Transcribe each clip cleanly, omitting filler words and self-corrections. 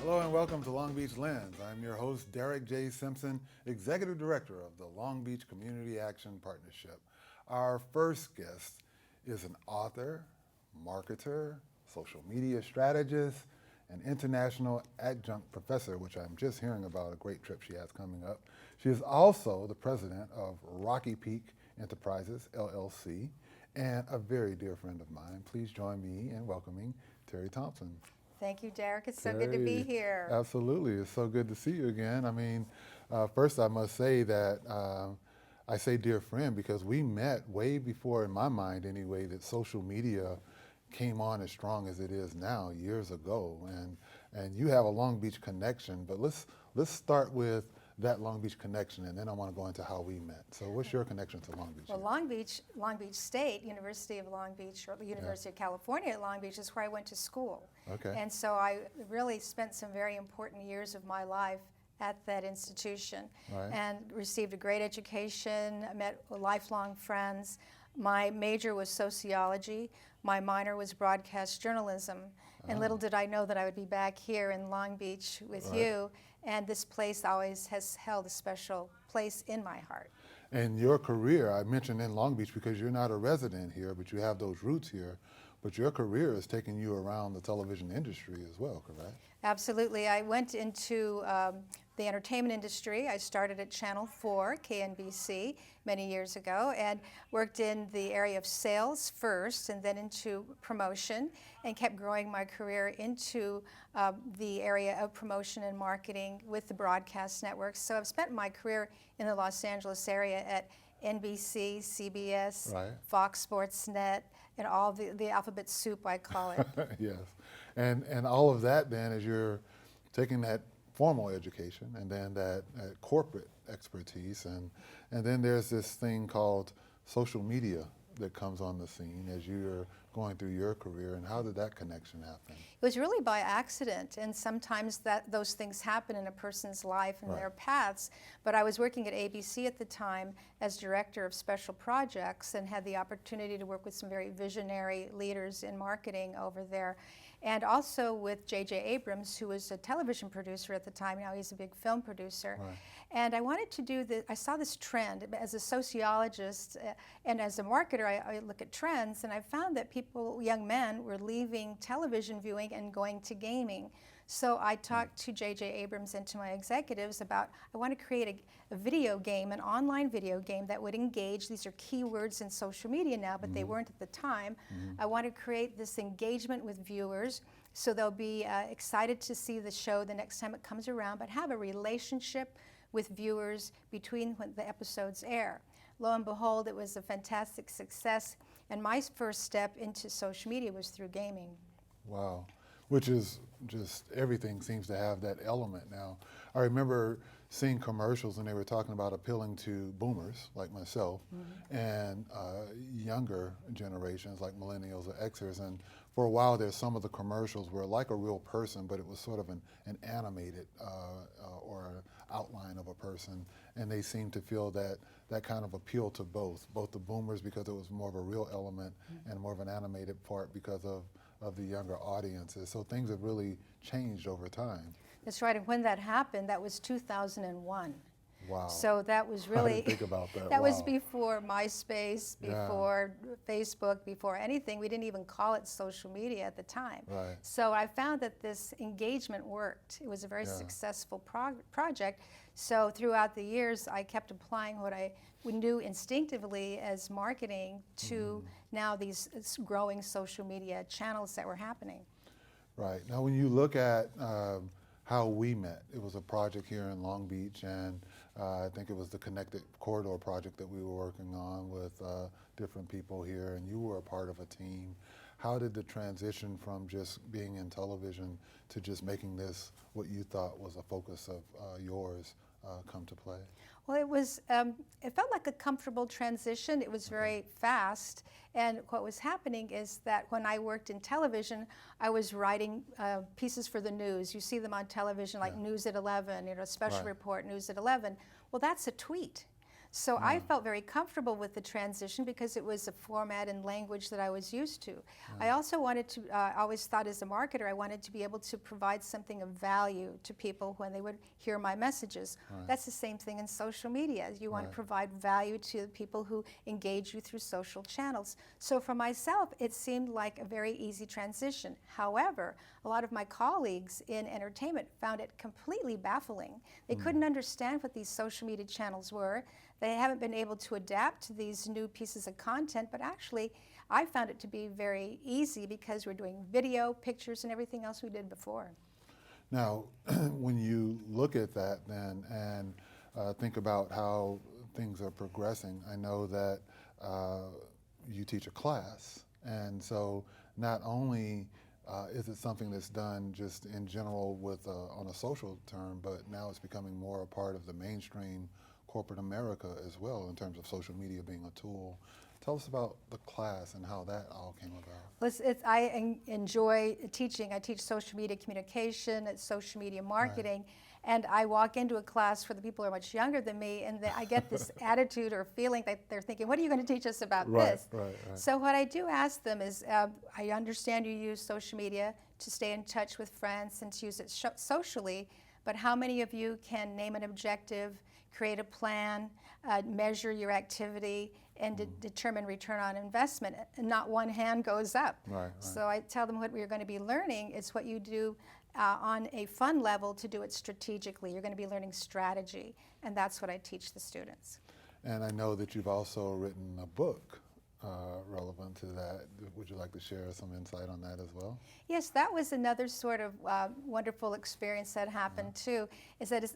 Hello and welcome to Long Beach Lens. I'm your host, Derek J. Simpson, Executive Director of the Long Beach Community Action Partnership. Our first guest is an author, marketer, social media strategist, and international adjunct professor, which I'm just hearing about, a great trip she has coming up. She is also the president of Rocky Peak Enterprises, LLC, and a very dear friend of mine. Please join me in welcoming Terri Thompson. Thank you, Derek. It's so good to be here. Absolutely. It's so good to see you again. I mean, first I must say that I say dear friend because we met way before, in my mind anyway, that social media came on as strong as it is now years ago. And you have a Long Beach connection, but let's start with that Long Beach connection, and then I want to go into how we met. So what's your connection to Long Beach? Well, Long Beach State, University of Long Beach, or the University of California at Long Beach is where I went to school. Okay. And so I really spent some very important years of my life at that institution, Right. and received a great education, met lifelong friends. My major was sociology. My minor was broadcast journalism. And little did I know that I would be back here in Long Beach with Right. you. And this place always has held a special place in my heart. And your career, I mentioned in Long Beach because you're not a resident here, but you have those roots here. But your career has taken you around the television industry as well, correct? Absolutely. I went into the entertainment industry. I started at Channel 4, KNBC, many years ago, and worked in the area of sales first and then into promotion, and kept growing my career into the area of promotion and marketing with the broadcast networks. So I've spent my career in the Los Angeles area at NBC, CBS, Right. Fox Sports Net, and all the alphabet soup, I call it. Yes. And all of that then is you're taking that formal education and then that corporate expertise, and then there's this thing called social media that comes on the scene as you're going through your career. And how did that connection happen? It was really by accident, and sometimes those things happen in a person's life and Right. their paths. But I was working at ABC at the time as director of special projects and had the opportunity to work with some very visionary leaders in marketing over there. And also with J.J. Abrams, who was a television producer at the time. Now he's a big film producer. Right. And I wanted to do I saw this trend as a sociologist and as a marketer. I look at trends, and I found that young men, were leaving television viewing and going to gaming. So I talked to J.J. Abrams and to my executives about, I want to create a video game, an online video game that would engage. These are keywords in social media now, but they weren't at the time. I want to create this engagement with viewers so they'll be excited to see the show the next time it comes around, but have a relationship with viewers between when the episodes air. Lo and behold, it was a fantastic success, and my first step into social media was through gaming. Wow. Which is just, everything seems to have that element now. I remember seeing commercials and they were talking about appealing to boomers like myself and younger generations like millennials or Xers. And for a while there, some of the commercials were like a real person, but it was sort of an animated or outline of a person. And they seemed to feel that kind of appeal to both the boomers because it was more of a real element and more of an animated part because of the younger audiences. So things have really changed over time. That's right, and when that happened, that was 2001. Wow. So that was really, I didn't think about that. that was Wow. before MySpace, before Facebook, before anything. We didn't even call it social media at the time. Right. So I found that this engagement worked. It was a very successful project. So throughout the years, I kept applying what I knew instinctively as marketing to now these growing social media channels that were happening. Right. Now when you look at how we met, it was a project here in Long Beach, and I think it was the Connected Corridor project that we were working on with different people here, and you were a part of a team. How did the transition from just being in television to just making this what you thought was a focus of yours come to play? Well, it felt like a comfortable transition. It was very fast. And what was happening is that when I worked in television, I was writing pieces for the news. You see them on television like News at 11, special report, News at 11. Well, that's a tweet. So I felt very comfortable with the transition because it was a format and language that I was used to. I also wanted to, always thought as a marketer, I wanted to be able to provide something of value to people when they would hear my messages. That's the same thing in social media. You want to provide value to the people who engage you through social channels. So for myself, it seemed like a very easy transition. However, a lot of my colleagues in entertainment found it completely baffling. They couldn't understand what these social media channels were. They haven't been able to adapt to these new pieces of content, but actually I found it to be very easy because we're doing video, pictures, and everything else we did before. Now, when you look at that then and think about how things are progressing, I know that you teach a class, and so not only is it something that's done just in general with on a social term, but now it's becoming more a part of the mainstream corporate America as well in terms of social media being a tool. Tell us about the class and how that all came about. I enjoy teaching. I teach social media communication, social media marketing, and I walk into a class where the people are much younger than me, and I get this attitude or feeling that they're thinking, what are you going to teach us about this? So what I do ask them is, I understand you use social media to stay in touch with friends and to use it socially, but how many of you can name an objective, create a plan, measure your activity, and determine return on investment? And not one hand goes up. So I tell them what we're going to be learning is what you do on a fun level to do it strategically. You're going to be learning strategy, and that's what I teach the students. And I know that you've also written a book relevant to that. Would you like to share some insight on that as well? Yes, that was another sort of wonderful experience that happened too.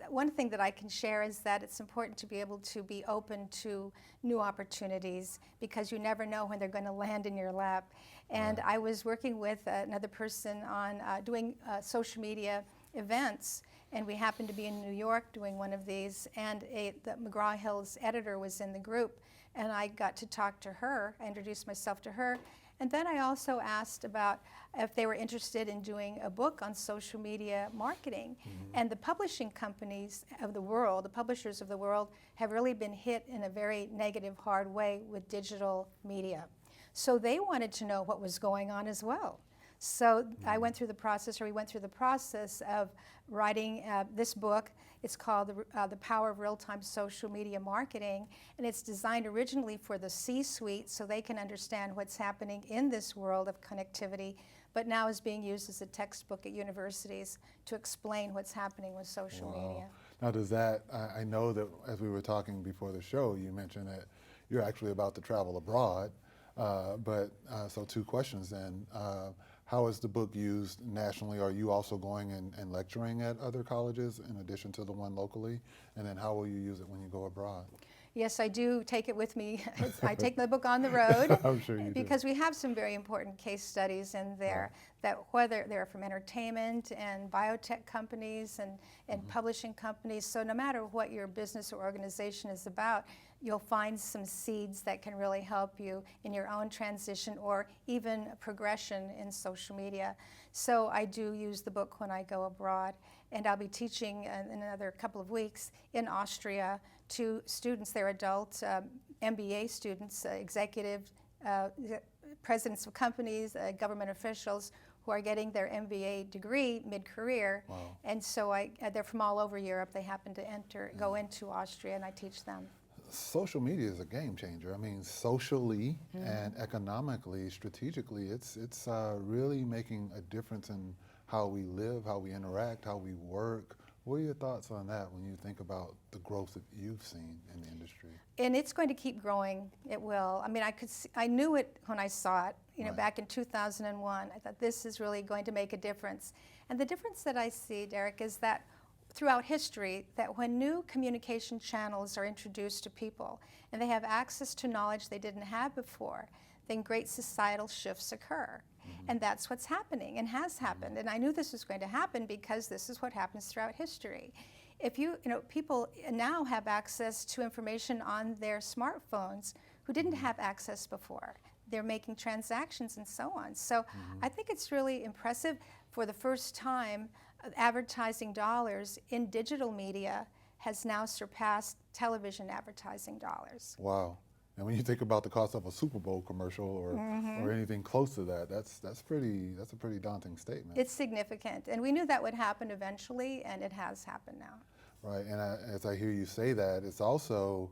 One thing that I can share is that it's important to be able to be open to new opportunities because you never know when they're going to land in your lap. And I was working with another person on doing social media events, and we happened to be in New York doing one of these, and the McGraw-Hill's editor was in the group, and I got to talk to her. I introduced myself to her, and then I also asked about if they were interested in doing a book on social media marketing. And the publishing companies of the world, the publishers of the world, have really been hit in a very negative, hard way with digital media. So they wanted to know what was going on as well. So we went through the process of writing this book. It's called The Power of Real-Time Social Media Marketing, and it's designed originally for the C-suite so they can understand what's happening in this world of connectivity, but now is being used as a textbook at universities to explain what's happening with social media. Now does that, I know that as we were talking before the show, you mentioned that you're actually about to travel abroad, so two questions then. How is the book used nationally? Are you also going and lecturing at other colleges in addition to the one locally? And then how will you use it when you go abroad? Yes, I do take it with me. I take the book on the road. I'm sure you because we have some very important case studies in there that whether they're from entertainment and biotech companies and publishing companies. So no matter what your business or organization is about, you'll find some seeds that can really help you in your own transition or even progression in social media. So I do use the book when I go abroad, and I'll be teaching in another couple of weeks in Austria to students. They're adult MBA students, executive presidents of companies, government officials who are getting their MBA degree mid-career. And so they're from all over Europe. They happen to go into Austria, and I teach them. Social media is a game changer. I mean, socially and economically, strategically, it's really making a difference in how we live, how we interact, how we work. What are your thoughts on that when you think about the growth that you've seen in the industry? And it's going to keep growing. It will. I mean, I knew it when I saw it. You know, back in 2001, I thought this is really going to make a difference. And the difference that I see, Derek, is that throughout history, that when new communication channels are introduced to people and they have access to knowledge they didn't have before, then great societal shifts occur. And that's what's happening and has happened. And I knew this was going to happen because this is what happens throughout history. If people now have access to information on their smartphones who didn't have access before. They're making transactions and so on. So I think it's really impressive. For the first time, advertising dollars in digital media has now surpassed television advertising dollars. Wow. And when you think about the cost of a Super Bowl commercial or anything close to that, that's a pretty daunting statement. It's significant, and we knew that would happen eventually, and it has happened now. Right, and as I hear you say that, it's also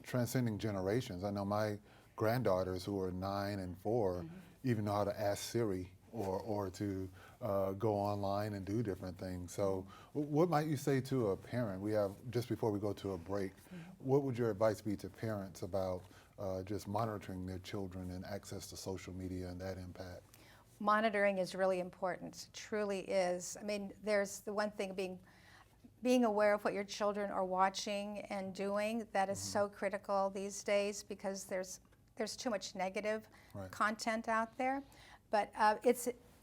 transcending generations. I know my granddaughters who are 9 and 4 even know how to ask Siri or to go online and do different things. So what might you say to a parent? We have, just before we go to a break, what would your advice be to parents about just monitoring their children and access to social media and that impact? Monitoring is really important, it truly is. I mean, there's the one thing, being aware of what your children are watching and doing, that is so critical these days, because there's too much negative content out there. But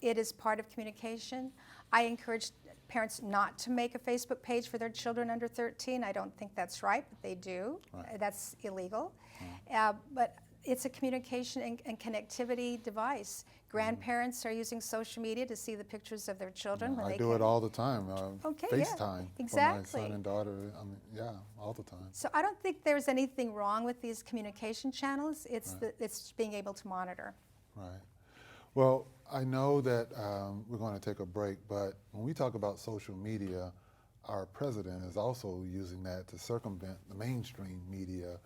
it is part of communication. I encourage parents not to make a Facebook page for their children under 13. I don't think that's right, but they do. That's illegal. But it's a communication and connectivity device. Grandparents are using social media to see the pictures of their children. When I they do it all the time. FaceTime exactly. for my son and daughter. I mean, yeah, all the time. So I don't think there's anything wrong with these communication channels. It's it's being able to monitor. Right. Well, I know that we're going to take a break, but when we talk about social media, our president is also using that to circumvent the mainstream media.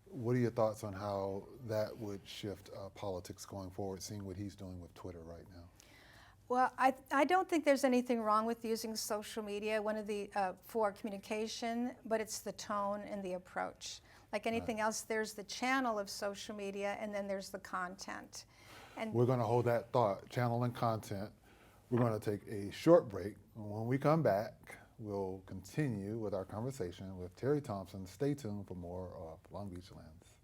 What are your thoughts on how that would shift politics going forward, seeing what he's doing with Twitter right now? Well, I don't think there's anything wrong with using social media, one of the for communication, but it's the tone and the approach. Like anything else, there's the channel of social media, and then there's the content. And we're going to hold that thought, channel and content. We're going to take a short break. When we come back, we'll continue with our conversation with Terri Thompson. Stay tuned for more of Long Beach Lens.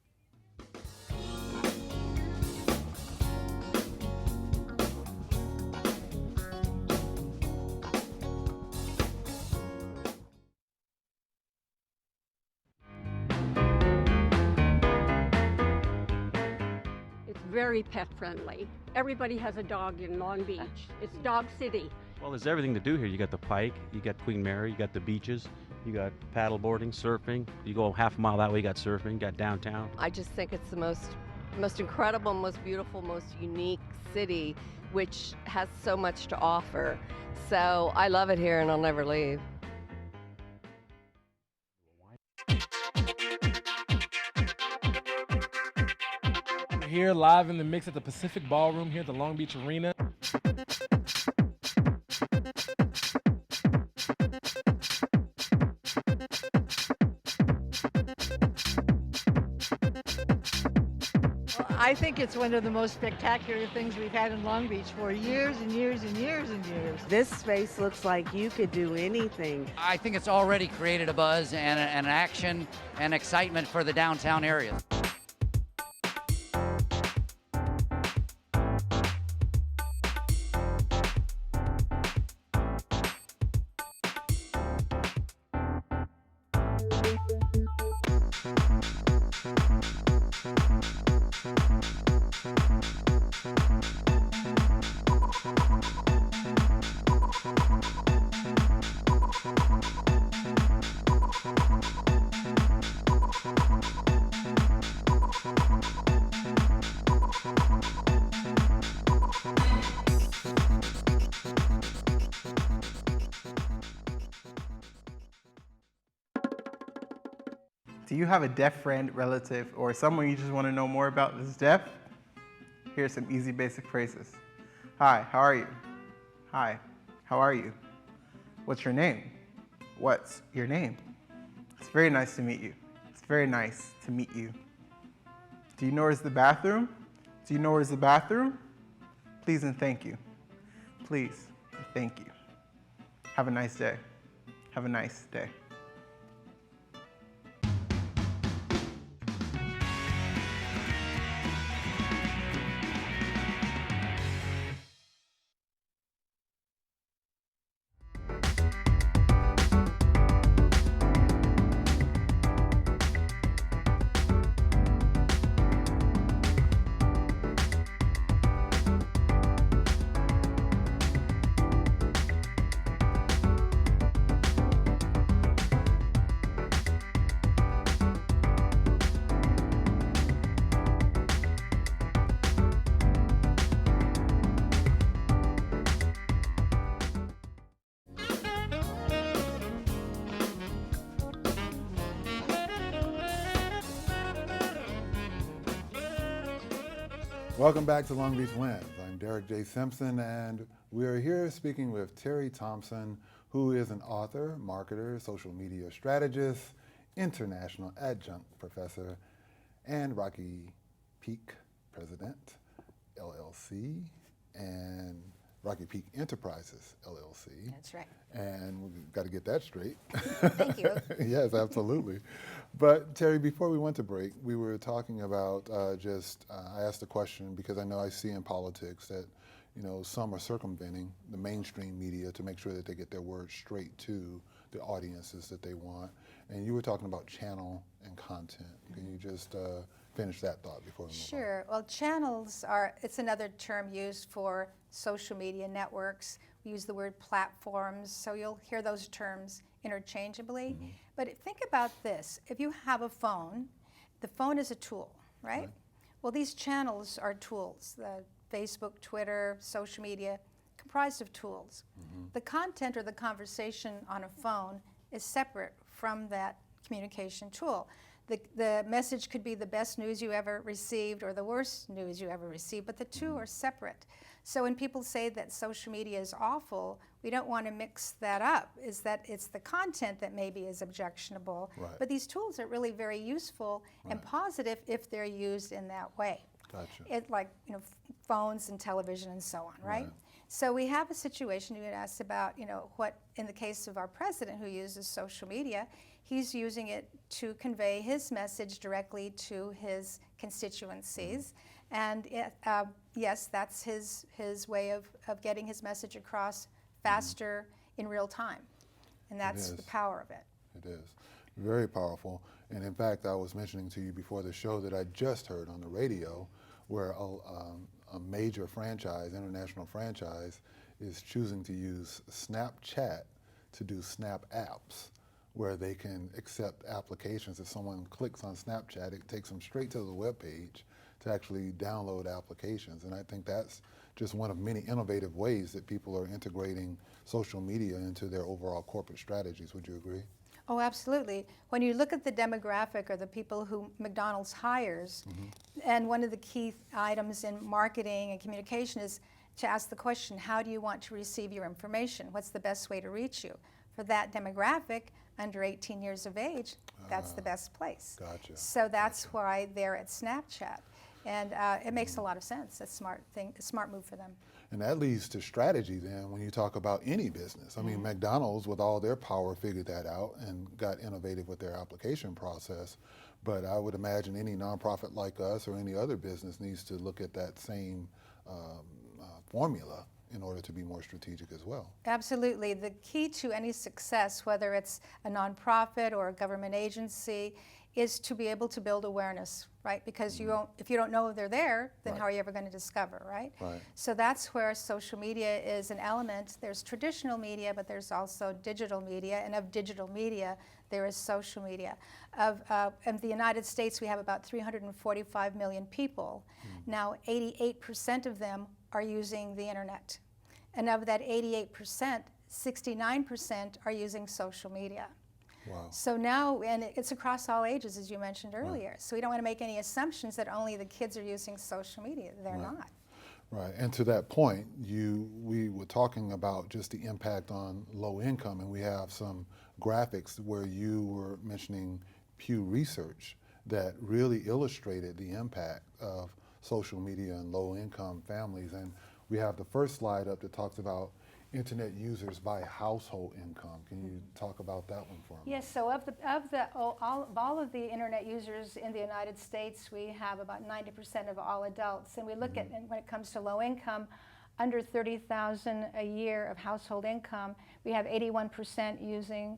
Very pet friendly. Everybody has a dog in Long Beach. It's Dog City. Well, there's everything to do here. You got the Pike, you got Queen Mary, you got the beaches, you got paddle boarding, surfing. You go half a mile that way, you got surfing, you got downtown. I just think it's the most incredible, most beautiful, most unique city, which has so much to offer. So I love it here and I'll never leave. Here live in the mix at the Pacific Ballroom here at the Long Beach Arena. I think it's one of the most spectacular things we've had in Long Beach for years and years and years and years. This space looks like you could do anything. I think it's already created a buzz and an action and excitement for the downtown area. Do you have a deaf friend, relative, or someone you just want to know more about that's deaf? Here's some easy basic phrases. Hi, how are you? Hi, how are you? What's your name? What's your name? It's very nice to meet you. It's very nice to meet you. Do you know where's the bathroom? Do you know where's the bathroom? Please and thank you. Please and thank you. Have a nice day. Have a nice day. Welcome back to Long Beach Lens. I'm Derek J. Simpson, and we are here speaking with Terri Thompson, who is an author, marketer, social media strategist, international adjunct professor, and Rocky Peak president, LLC, and Rocky Peak Enterprises, LLC. That's right. And we've got to get that straight. Thank you. Yes, absolutely. But Terri, before we went to break, we were talking about I asked a question because I know I see in politics that, you know, some are circumventing the mainstream media to make sure that they get their word straight to the audiences that they want. And you were talking about channel and content. Can you just finish that thought before we move on? Sure. Well, channels it's another term used for social media networks. We use the word platforms, so you'll hear those terms interchangeably. Mm-hmm. But think about this. If you have a phone, the phone is a tool, right? Well, these channels are tools. The Facebook, Twitter, social media, comprised of tools. Mm-hmm. The content or the conversation on a phone is separate from that communication tool. The message could be the best news you ever received or the worst news you ever received, but the two are separate. So when people say that social media is awful, we don't want to mix that up, is that it's the content that maybe is objectionable, Right. but these tools are really very useful and positive if they're used in that way. Gotcha. Like, you know, phones and television and so on, right? Right. So we have a situation you had asked about, you know, what in the case of our president who uses social media, he's using it to convey his message directly to his constituencies. And yes, that's his way of getting his message across faster in real time. And that's the power of it. It is very powerful. And in fact, I was mentioning to you before the show that I just heard on the radio where a major franchise, international franchise, is choosing to use Snapchat to do Snap apps, where they can accept applications. If someone clicks on Snapchat, it takes them straight to the web page to actually download applications. And I think that's just one of many innovative ways that people are integrating social media into their overall corporate strategies. Would you agree? Oh, absolutely. When you look at the demographic or the people who McDonald's hires, and one of the key items in marketing and communication is to ask the question, how do you want to receive your information? What's the best way to reach you? For that demographic, under 18 years of age, that's the best place. Gotcha. So that's why they're at Snapchat. And it makes a lot of sense. It's a smart move for them. And that leads to strategy then when you talk about any business. I mean, McDonald's, with all their power, figured that out and got innovative with their application process. But I would imagine any nonprofit like us or any other business needs to look at that same formula in order to be more strategic as well. Absolutely. The key to any success, whether it's a nonprofit or a government agency, is to be able to build awareness, right? Because if you don't know they're there, then how are you ever going to discover, right? Right. So that's where social media is an element. There's traditional media, but there's also digital media, and of digital media, there is social media. In the United States, we have about 345 million people. Now, 88% of them are using the internet. And of that 88%, 69% are using social media. Wow. So now, and it's across all ages, as you mentioned earlier. So we don't want to make any assumptions that only the kids are using social media. They're not. Right, and to that point, we were talking about just the impact on low income, and we have some graphics where you were mentioning Pew Research that really illustrated the impact of social media and low income families. And we have the first slide up that talks about internet users by household income. Can you talk about that one for me? Yes, so of all of the internet users in the United States, we have about 90% of all adults. And we look at, and when it comes to low income, under $30,000 a year of household income, we have 81% using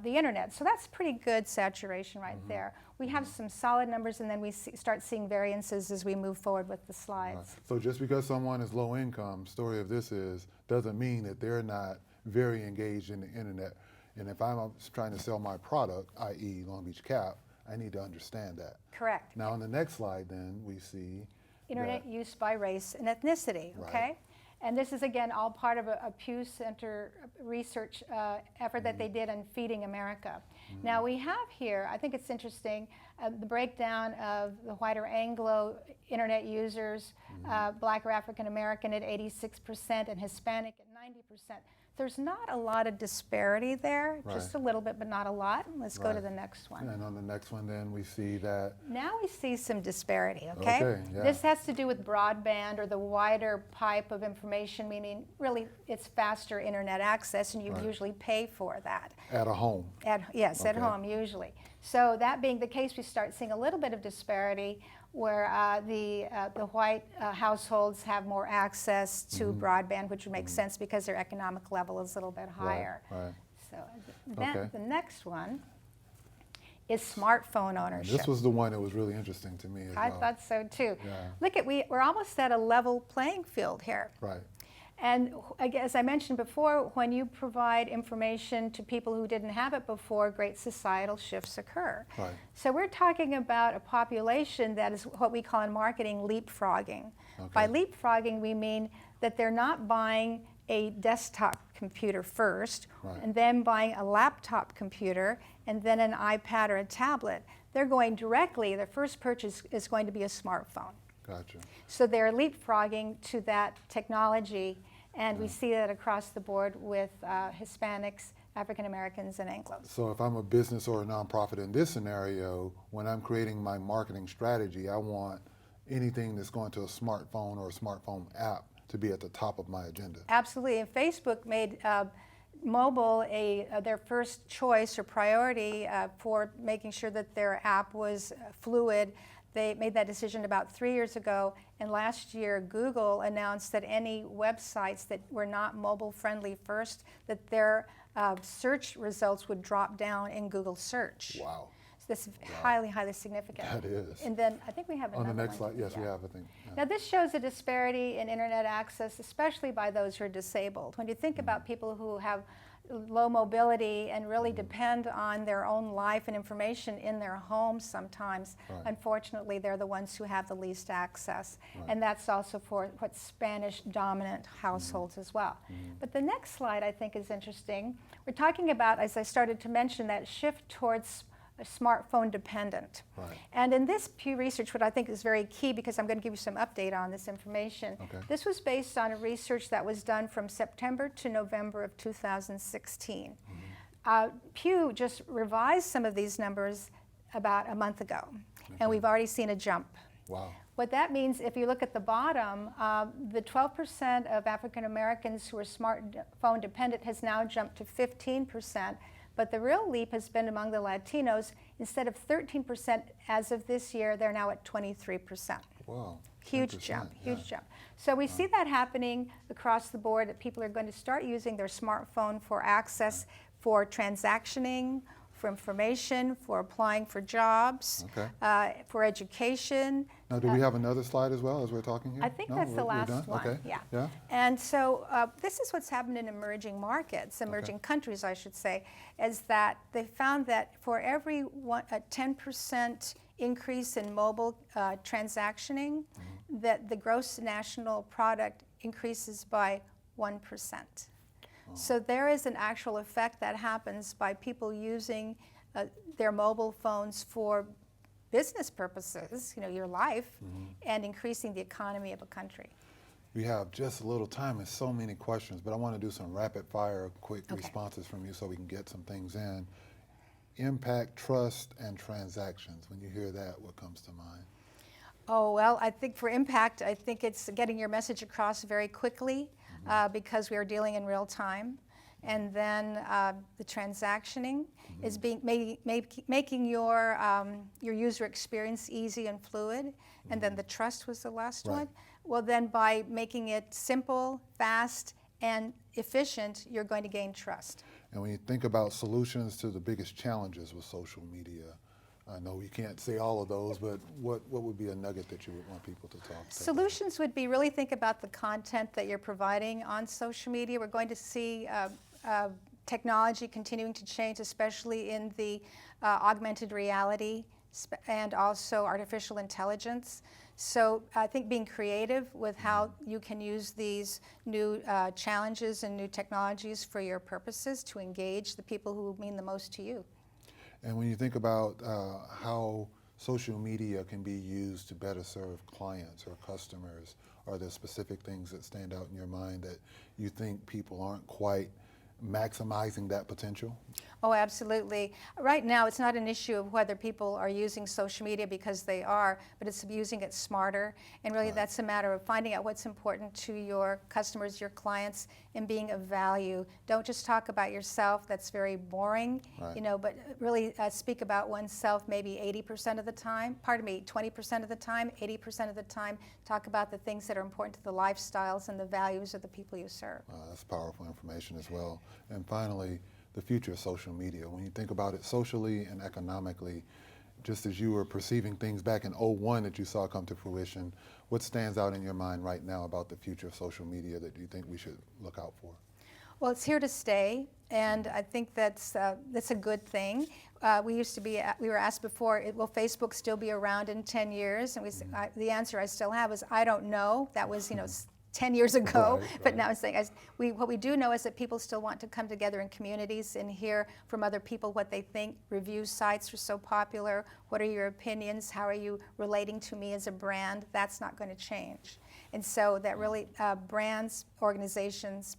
the internet. So that's pretty good saturation right there. We have some solid numbers, and then we start seeing variances as we move forward with the slides. So just because someone is low income, story of this is, doesn't mean that they're not very engaged in the internet. And if I'm trying to sell my product, i.e. Long Beach Cap, I need to understand that. Correct. Now on the next slide then, we see internet use by race and ethnicity, okay? Right. And this is, again, all part of a Pew Center research effort that they did on Feeding America. Now we have here, I think it's interesting, the breakdown of the white or Anglo internet users, Black or African American at 86% and Hispanic at 90%. There's not a lot of disparity there, just a little bit, but not a lot. Let's go to the next one. And on the next one, then we see that. Now we see some disparity, okay? Okay, yeah. This has to do with broadband or the wider pipe of information, meaning really it's faster internet access, and you usually pay for that. At a home. Yes, at home usually. So that being the case, we start seeing a little bit of disparity where the white households have more access to broadband, which would make sense because their economic level is a little bit higher. Right. So then the next one is smartphone ownership. This was the one that was really interesting to me as well. I thought so too. Yeah. Look at, we're almost at a level playing field here. Right. And as I mentioned before, when you provide information to people who didn't have it before, great societal shifts occur. Right. So we're talking about a population that is what we call in marketing leapfrogging. Okay. By leapfrogging, we mean that they're not buying a desktop computer first, and then buying a laptop computer, and then an iPad or a tablet. They're going directly, their first purchase is going to be a smartphone. Gotcha. So they're leapfrogging to that technology, and we see that across the board with Hispanics, African Americans, and Anglos. So if I'm a business or a nonprofit in this scenario, when I'm creating my marketing strategy, I want anything that's going to a smartphone or a smartphone app to be at the top of my agenda. Absolutely, and Facebook made mobile their first choice or priority for making sure that their app was fluid. They made that decision about 3 years ago, and last year Google announced that any websites that were not mobile friendly first, that their search results would drop down in Google search. Wow. So this is highly, highly significant. That is. And then I think we have another On the next one. slide, yes, we have, I think. Yeah. Now this shows a disparity in internet access, especially by those who are disabled. When you think about people who have low mobility and really depend on their own life and information in their homes sometimes, unfortunately they're the ones who have the least access. And that's also for what Spanish dominant households as well. But the next slide I think is interesting. We're talking about, as I started to mention, that shift towards smartphone dependent. And in this Pew Research, what I think is very key, because I'm going to give you some update on this information, this was based on a research that was done from September to November of 2016. Pew just revised some of these numbers about a month ago, and we've already seen a jump. Wow. What that means, if you look at the bottom, the 12% of African Americans who are smartphone dependent has now jumped to 15%. But the real leap has been among the Latinos. Instead of 13% as of this year, they're now at 23%. Wow. Huge jump, huge jump. So we see that happening across the board, that people are going to start using their smartphone for access, for transactioning, for information, for applying for jobs, for education. Now, do we have another slide as well as we're talking here? I think No, that's the we're last done? one. Okay. Yeah. And so this is what's happened in emerging markets, emerging countries, I should say, is that they found that for every 10% increase in mobile transactioning, that the gross national product increases by 1%. So there is an actual effect that happens by people using their mobile phones for business purposes, you know, your life, and increasing the economy of a country. We have just a little time and so many questions, but I want to do some rapid fire, quick responses from you so we can get some things in. Impact, trust, and transactions. When you hear that, what comes to mind? Oh, well, I think for impact, I think it's getting your message across very quickly because we are dealing in real time. And then the transactioning is making your user experience easy and fluid. And then the trust was the last one. Well, then by making it simple, fast, and efficient, you're going to gain trust. And when you think about solutions to the biggest challenges with social media, I know you can't say all of those, but what would be a nugget that you would want people to talk about? Solutions would be really think about the content that you're providing on social media. We're going to see technology continuing to change, especially in the augmented reality and also artificial intelligence. So I think being creative with how you can use these new challenges and new technologies for your purposes to engage the people who mean the most to you. And when you think about how social media can be used to better serve clients or customers? Are there specific things that stand out in your mind that you think people aren't quite maximizing that potential? Oh, absolutely. Right now, it's not an issue of whether people are using social media, because they are, but it's using it smarter. And really, that's a matter of finding out what's important to your customers, your clients, and being of value. Don't just talk about yourself. That's very boring, you know, but really speak about oneself maybe 80% of the time, 20% of the time, 80% of the time. Talk about the things that are important to the lifestyles and the values of the people you serve. That's powerful information as well. And finally, the future of social media. When you think about it socially and economically, just as you were perceiving things back in '01 that you saw come to fruition, what stands out in your mind right now about the future of social media that you think we should look out for? Well, it's here to stay, and I think that's a good thing. We were asked before, will Facebook still be around in 10 years? And the answer I still have is, I don't know. That was, 10 years ago, but now I'm saying, what we do know is that people still want to come together in communities and hear from other people what they think. Review sites are so popular. What are your opinions? How are you relating to me as a brand? That's not going to change. And so that really, brands, organizations,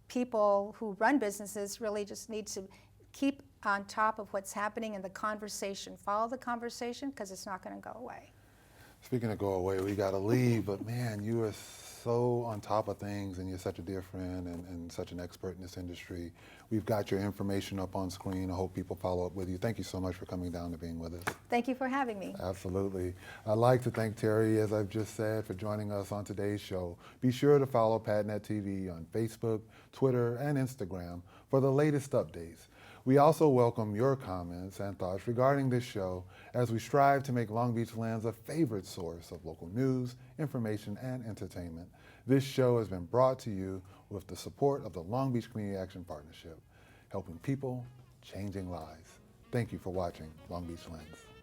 people who run businesses really just need to keep on top of what's happening in the conversation. Follow the conversation, because it's not going to go away. Speaking of go away, we got to leave, but man, you are so on top of things, and you're such a dear friend and such an expert in this industry. We've got your information up on screen. I hope people follow up with you. Thank you so much for coming down and being with us. Thank you for having me. Absolutely. I'd like to thank Terri, as I've just said, for joining us on today's show. Be sure to follow PadNet TV on Facebook, Twitter, and Instagram for the latest updates. We also welcome your comments and thoughts regarding this show as we strive to make Long Beach Lens a favorite source of local news, information, and entertainment. This show has been brought to you with the support of the Long Beach Community Action Partnership, helping people, changing lives. Thank you for watching Long Beach Lens.